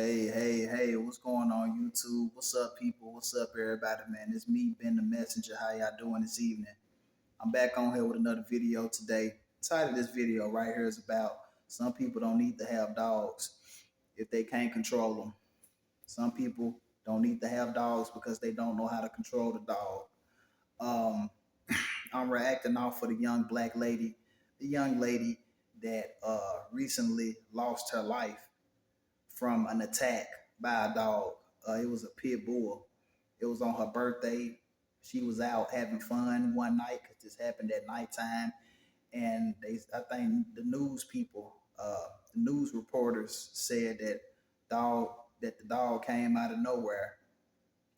Hey, what's going on YouTube? What's up, people? What's up, everybody, man? It's me, Ben the Messenger. How y'all doing this evening? I'm back on here with another video today. The title of this video right here is about some people don't need to have dogs if they can't control them. Some people don't need to have dogs because they don't know how to control the dog. Um, I'm reacting off for the young lady that recently lost her life from an attack by a dog. It was a pit bull. It was on her birthday. She was out having fun one night because this happened at nighttime, and I think the news reporters said that the dog came out of nowhere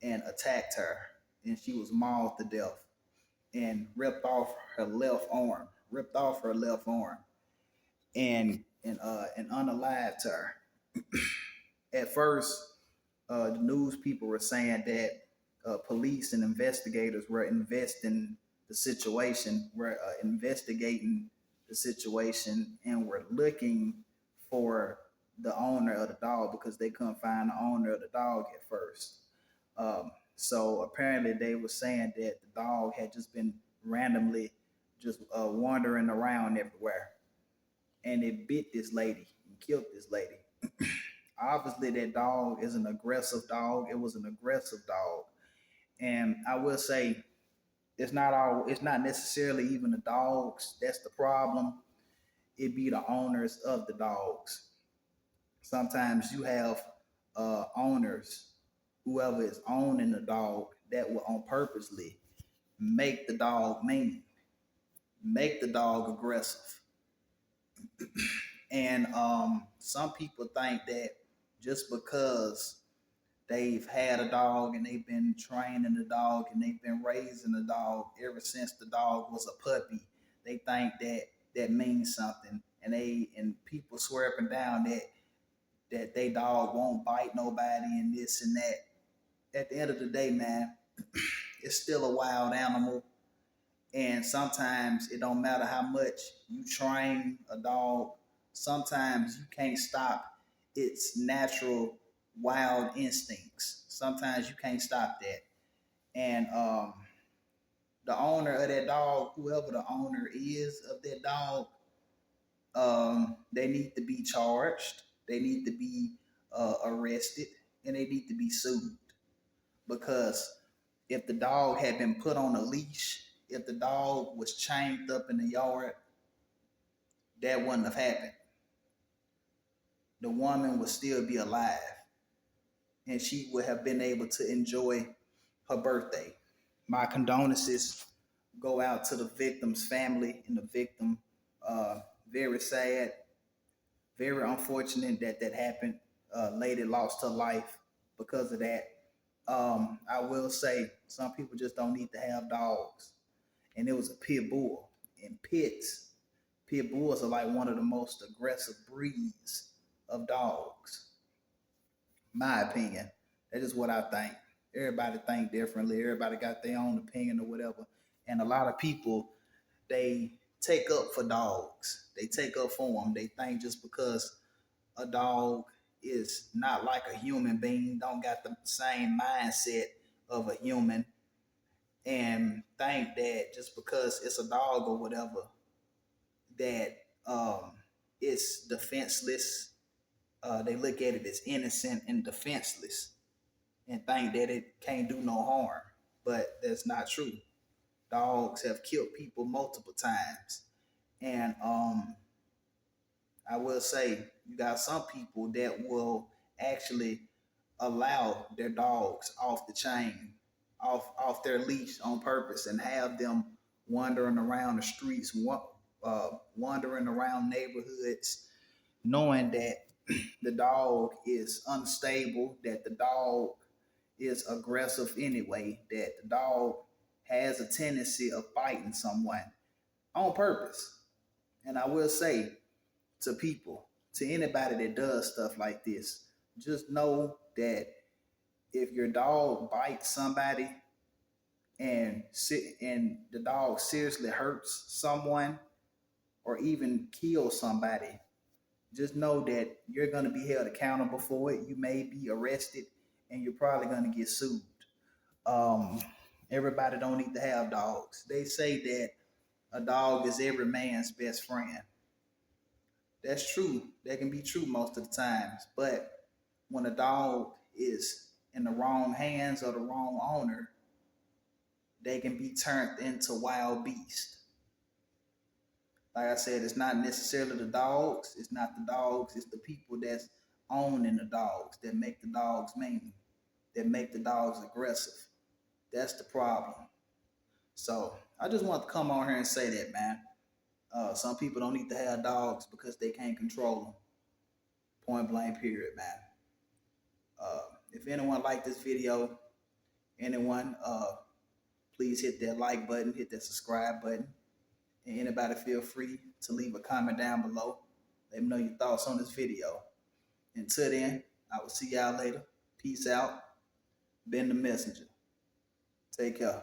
and attacked her, and she was mauled to death and ripped off her left arm, and unalived her. At first, the news people were saying that police and investigators were investigating the situation and were looking for the owner of the dog because they couldn't find the owner of the dog at first. So apparently they were saying that the dog had just been randomly just wandering around everywhere, and it bit this lady and killed this lady. Obviously, that dog is an aggressive dog. It was an aggressive dog, and I will say it's not necessarily even the dogs that's the problem. It be the owners of the dogs. Sometimes you have owners, whoever is owning the dog, that will on purposely make the dog mean, make the dog aggressive. And some people think that just because they've had a dog and they've been training the dog and they've been raising the dog ever since the dog was a puppy, they think that that means something, and people swear up and down that they dog won't bite nobody and this and that. At the end of the day, man, it's still a wild animal, and sometimes it don't matter how much you train a dog. Sometimes you can't stop its natural wild instincts. Sometimes you can't stop that. And the owner of that dog, whoever the owner is of that dog, they need to be charged. They need to be arrested, and they need to be sued. Because if the dog had been put on a leash, if the dog was chained up in the yard, that wouldn't have happened. The woman would still be alive, and she would have been able to enjoy her birthday. My condolences go out to the victim's family and the victim. Very sad, very unfortunate that that happened. Lady lost her life because of that. I will say some people just don't need to have dogs, and it was a pit bull. And pit bulls are like one of the most aggressive breeds of dogs. My opinion. That is what I think. Everybody think differently. Everybody got their own opinion or whatever. And a lot of people, they take up for dogs. They take up for them. They think just because a dog is not like a human being, don't got the same mindset of a human, and think that just because it's a dog or whatever, that it's defenseless. They look at it as innocent and defenseless and think that it can't do no harm. But that's not true. Dogs have killed people multiple times. And I will say you got some people that will actually allow their dogs off the chain, off their leash on purpose, and have them wandering around the streets, wandering around neighborhoods, knowing that the dog is unstable, that the dog is aggressive anyway, that the dog has a tendency of biting someone on purpose. And I will say to people, to anybody that does stuff like this, just know that if your dog bites somebody and the dog seriously hurts someone or even kills somebody, just know that you're going to be held accountable for it. You may be arrested, and you're probably going to get sued. Um, Everybody don't need to have dogs. They say that a dog is every man's best friend. That's true. That can be true most of the times. But when a dog is in the wrong hands or the wrong owner, they can be turned into wild beasts. Like I said, it's not necessarily the dogs. It's not the dogs. It's the people that's owning the dogs that make the dogs mean, that make the dogs aggressive. That's the problem. So I just want to come on here and say that, man. Some people don't need to have dogs because they can't control them. Point blank, period, man. If anyone liked this video, anyone, please hit that like button, hit that subscribe button. And anybody feel free to leave a comment down below. Let me know your thoughts on this video. Until then, I will see y'all later. Peace out. Ben the Messenger. Take care.